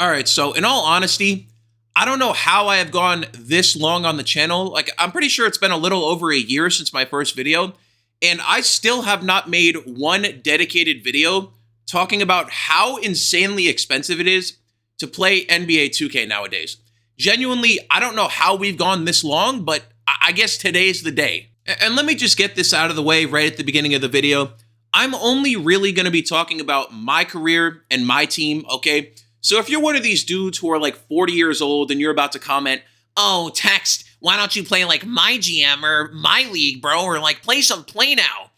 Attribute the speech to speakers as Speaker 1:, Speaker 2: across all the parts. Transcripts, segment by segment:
Speaker 1: All right, so in all honesty, I don't know how I have gone this long on the channel. Like, I'm pretty sure it's been a little over a year since my first video, and I still have not made one dedicated video talking about how insanely expensive it is to play NBA 2K nowadays. Genuinely, I don't know how we've gone this long, but I guess today's the day. And let me just get this out of the way right at the beginning of the video. I'm only really going to be talking about my career and my team, okay? So if you're one of these dudes who are like 40 years old and you're about to comment, oh, Text, why don't you play like mygm or my league, bro? Or like play some play now.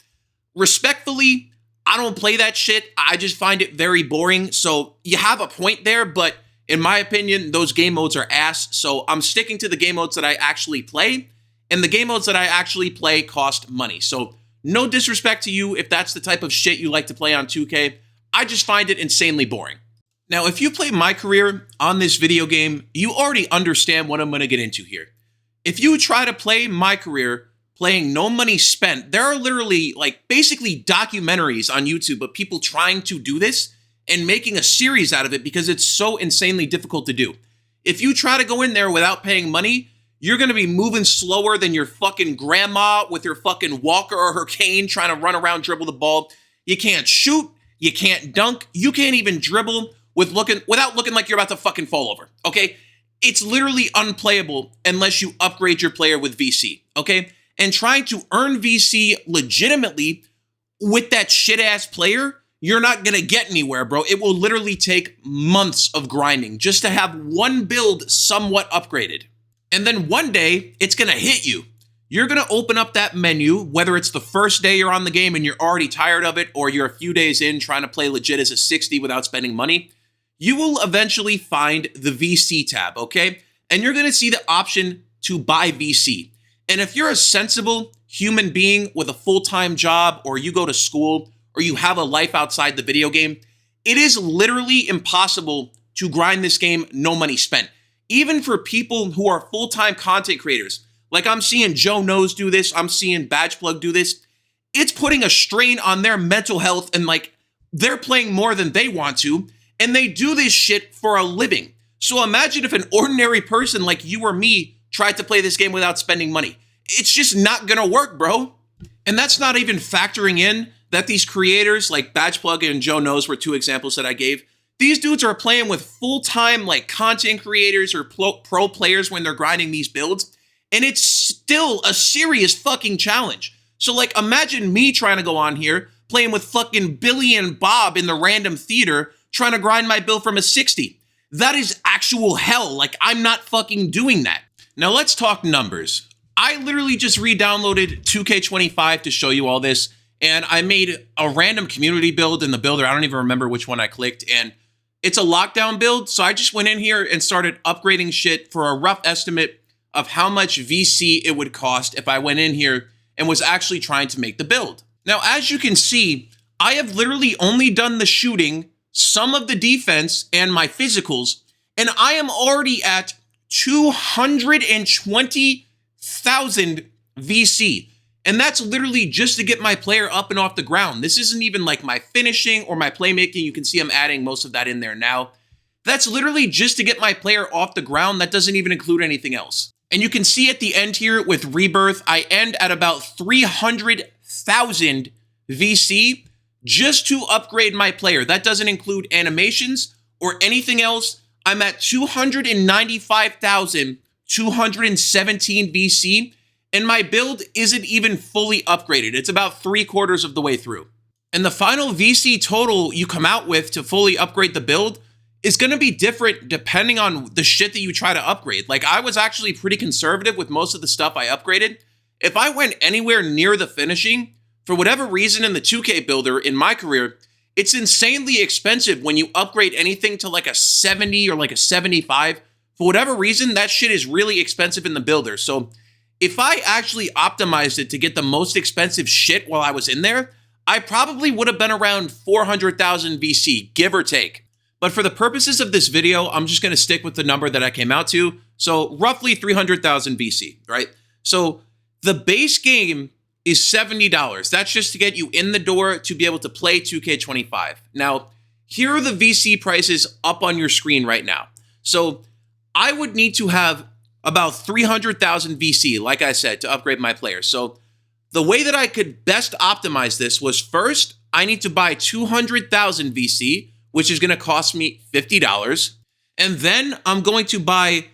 Speaker 1: Respectfully, I don't play that shit. I just find it very boring. So you have a point there, but in my opinion, those game modes are ass. So I'm sticking to the game modes that I actually play. And the game modes that I actually play cost money. So no disrespect to you if that's the type of shit you like to play on 2K. I just find it insanely boring. Now, if you play my career on this video game, you already understand what I'm going to get into here. If you try to play my career playing no money spent, there are literally like basically documentaries on YouTube of people trying to do this and making a series out of it because it's so insanely difficult to do. If you try to go in there without paying money, you're going to be moving slower than your fucking grandma with her fucking walker or her cane trying to run around, dribble the ball. You can't shoot. You can't dunk. You can't even dribble without looking like you're about to fucking fall over, okay? It's literally unplayable unless you upgrade your player with VC, okay? And trying to earn VC legitimately with that shit-ass player, you're not gonna get anywhere, bro. It will literally take months of grinding just to have one build somewhat upgraded. And then one day, it's gonna hit you. You're gonna open up that menu, whether it's the first day you're on the game and you're already tired of it, or you're a few days in trying to play legit as a 60 without spending money. You will eventually find the VC tab, okay? And you're gonna see the option to buy VC. And if you're a sensible human being with a full-time job, or you go to school, or you have a life outside the video game, it is literally impossible to grind this game no money spent. Even for people who are full-time content creators. Like I'm seeing Joe Knows do this, I'm seeing Badgeplug do this. It's putting a strain on their mental health and like they're playing more than they want to. And they do this shit for a living. So imagine if an ordinary person like you or me tried to play this game without spending money. It's just not gonna work, bro. And that's not even factoring in that these creators like Badgeplug and Joe Knows were two examples that I gave. These dudes are playing with full-time like content creators or pro players when they're grinding these builds. And it's still a serious fucking challenge. So like imagine me trying to go on here playing with fucking Billy and Bob in the random theater trying to grind my build from a 60. That is actual hell. Like, I'm not fucking doing that. Now, let's talk numbers. I literally just re-downloaded 2K25 to show you all this, and I made a random community build in the builder. I don't even remember which one I clicked, and it's a lockdown build, so I just went in here and started upgrading shit for a rough estimate of how much VC it would cost if I went in here and was actually trying to make the build. Now, as you can see, I have literally only done the shooting, some of the defense, and my physicals, and I am already at 220,000 VC. And that's literally just to get my player up and off the ground. This isn't even like my finishing or my playmaking. You can see I'm adding most of that in there now. That's literally just to get my player off the ground. That doesn't even include anything else. And you can see at the end here with Rebirth, I end at about 300,000 VC just to upgrade my player. That doesn't include animations or anything else. I'm at 295,217 VC, and my build isn't even fully upgraded. It's about 3/4 of the way through. And the final VC total you come out with to fully upgrade the build is going to be different depending on the shit that you try to upgrade. Like, I was actually pretty conservative with most of the stuff I upgraded. If I went anywhere near the finishing, for whatever reason in the 2K builder in my career, it's insanely expensive when you upgrade anything to like a 70 or like a 75. For whatever reason, that shit is really expensive in the builder. So if I actually optimized it to get the most expensive shit while I was in there, I probably would have been around 400,000 VC, give or take. But for the purposes of this video, I'm just going to stick with the number that I came out to. So roughly 300,000 VC, right? So the base game is $70. That's just to get you in the door to be able to play 2K25. Now, here are the VC prices up on your screen right now. So I would need to have about 300,000 VC, like I said, to upgrade my player. So the way that I could best optimize this was, first, I need to buy 200,000 VC, which is going to cost me $50. And then I'm going to buy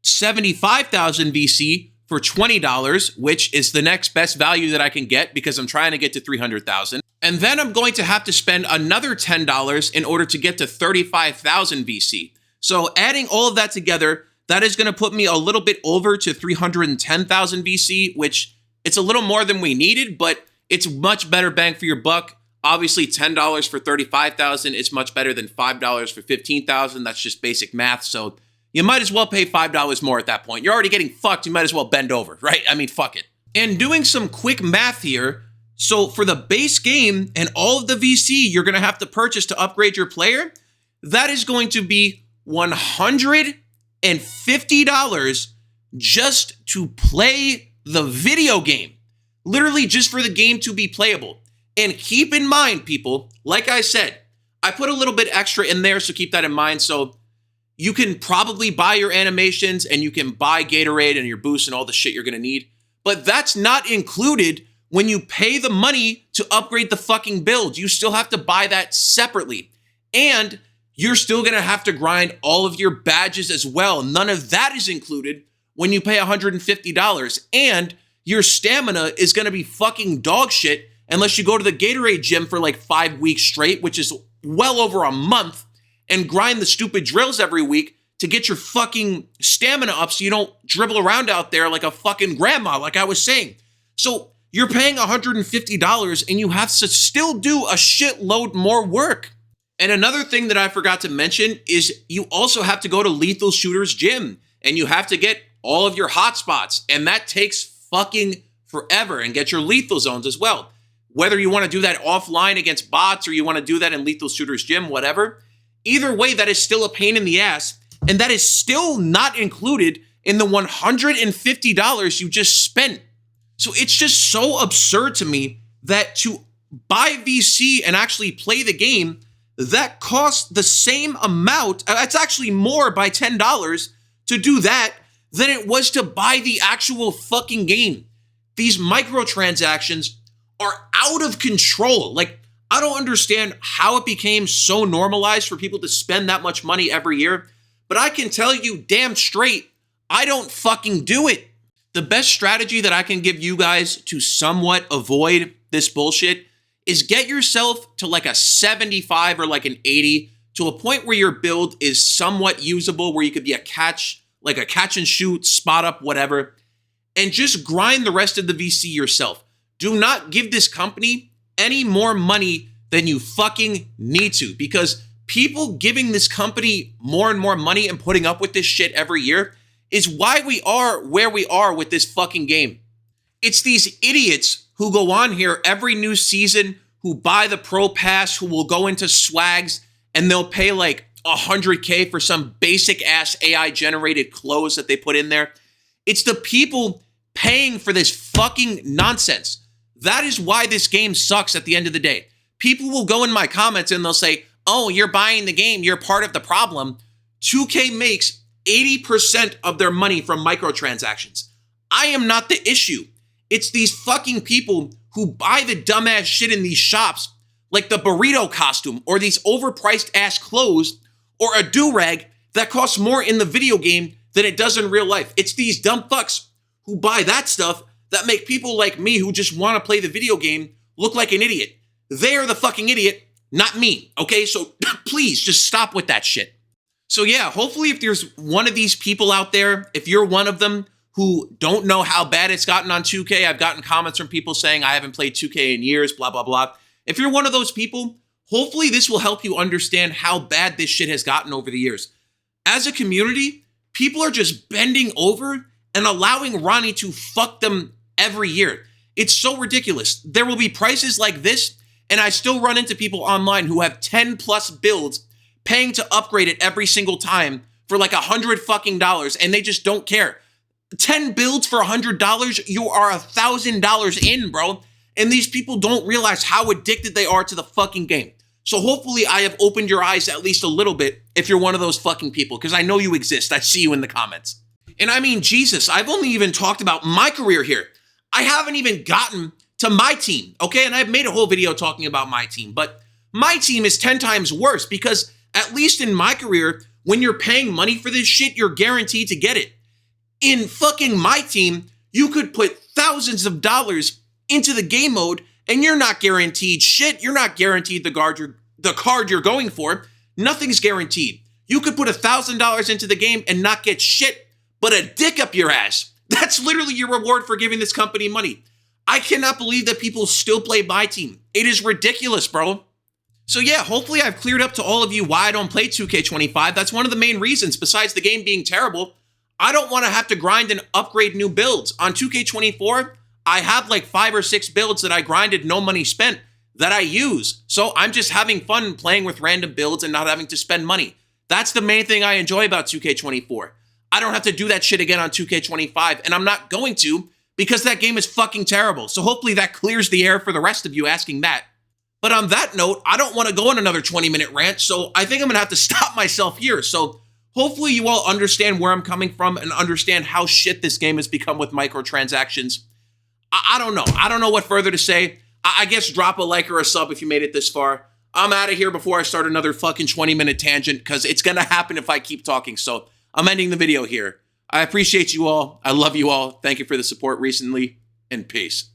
Speaker 1: 75,000 VC for $20, which is the next best value that I can get because I'm trying to get to 300,000. And then I'm going to have to spend another $10 in order to get to 35,000 VC. So adding all of that together, that is going to put me a little bit over to 310,000 VC, which it's a little more than we needed, but it's much better bang for your buck. Obviously, $10 for 35,000 is much better than $5 for 15,000. That's just basic math. So you might as well pay $5 more at that point. You're already getting fucked. You might as well bend over, right? I mean, fuck it. And doing some quick math here. So for the base game and all of the VC you're going to have to purchase to upgrade your player, that is going to be $150 just to play the video game. Literally just for the game to be playable. And keep in mind, people, like I said, I put a little bit extra in there, so keep that in mind. So you can probably buy your animations and you can buy Gatorade and your boost and all the shit you're going to need. But that's not included when you pay the money to upgrade the fucking build. You still have to buy that separately. And you're still going to have to grind all of your badges as well. None of that is included when you pay $150. And your stamina is going to be fucking dog shit unless you go to the Gatorade gym for like 5 weeks straight, which is well over a month, and grind the stupid drills every week to get your fucking stamina up so you don't dribble around out there like a fucking grandma, like I was saying. So you're paying $150 and you have to still do a shitload more work. And another thing that I forgot to mention is you also have to go to Lethal Shooter's gym and you have to get all of your hotspots, and that takes fucking forever, and get your lethal zones as well. Whether you want to do that offline against bots or you want to do that in Lethal Shooter's gym, whatever. Either way, that is still a pain in the ass, and that is still not included in the $150 you just spent. So it's just so absurd to me that to buy VC and actually play the game, that costs the same amount. It's actually more by $10 to do that than it was to buy the actual fucking game. These microtransactions are out of control. Like, I don't understand how it became so normalized for people to spend that much money every year, but I can tell you damn straight, I don't fucking do it. The best strategy that I can give you guys to somewhat avoid this bullshit is get yourself to like a 75 or like an 80, to a point where your build is somewhat usable, where you could be a catch and shoot, spot up, whatever, and just grind the rest of the VC yourself. Do not give this company any more money than you fucking need to, because people giving this company more and more money and putting up with this shit every year is why we are where we are with this fucking game. It's these idiots who go on here every new season, who buy the pro pass, who will go into swags, and they'll pay like $100K for some basic ass AI generated clothes that they put in there. It's the people paying for this fucking nonsense. That is why this game sucks at the end of the day. People will go in my comments and they'll say, oh, you're buying the game, you're part of the problem. 2K makes 80% of their money from microtransactions. I am not the issue. It's these fucking people who buy the dumbass shit in these shops, like the burrito costume or these overpriced ass clothes or a do-rag that costs more in the video game than it does in real life. It's these dumb fucks who buy that stuff that make people like me who just want to play the video game look like an idiot. They are the fucking idiot, not me, okay? So please just stop with that shit. So yeah, hopefully if there's one of these people out there, if you're one of them who don't know how bad it's gotten on 2K, I've gotten comments from people saying I haven't played 2K in years, blah, blah, blah. If you're one of those people, hopefully this will help you understand how bad this shit has gotten over the years. As a community, people are just bending over and allowing Ronnie to fuck them every year. It's so ridiculous. There will be prices like this, and I still run into people online who have 10 plus builds paying to upgrade it every single time for like $100 fucking dollars, and they just don't care. 10 builds for $100, you are $1,000 in, bro. And these people don't realize how addicted they are to the fucking game. So hopefully I have opened your eyes at least a little bit if you're one of those fucking people, because I know you exist. I see you in the comments. And I mean, Jesus, I've only even talked about my career here. I haven't even gotten to my team, okay? And I've made a whole video talking about my team, but my team is 10 times worse because at least in my career, when you're paying money for this shit, you're guaranteed to get it. In fucking my team, you could put thousands of dollars into the game mode and you're not guaranteed shit. You're not guaranteed the card you're going for. Nothing's guaranteed. You could put $1,000 into the game and not get shit but a dick up your ass. That's literally your reward for giving this company money. I cannot believe that people still play my team. It is ridiculous, bro. So yeah, hopefully I've cleared up to all of you why I don't play 2K25. That's one of the main reasons, besides the game being terrible. I don't want to have to grind and upgrade new builds. On 2K24, I have like 5 or 6 builds that I grinded, no money spent, that I use. So I'm just having fun playing with random builds and not having to spend money. That's the main thing I enjoy about 2K24. I don't have to do that shit again on 2K25, and I'm not going to because that game is fucking terrible. So hopefully that clears the air for the rest of you asking that. But on that note, I don't want to go on another 20-minute rant, so I think I'm going to have to stop myself here. So hopefully you all understand where I'm coming from and understand how shit this game has become with microtransactions. I don't know. I don't know what further to say. I guess drop a like or a sub if you made it this far. I'm out of here before I start another fucking 20-minute tangent because it's going to happen if I keep talking. So I'm ending the video here. I appreciate you all. I love you all. Thank you for the support recently, and peace.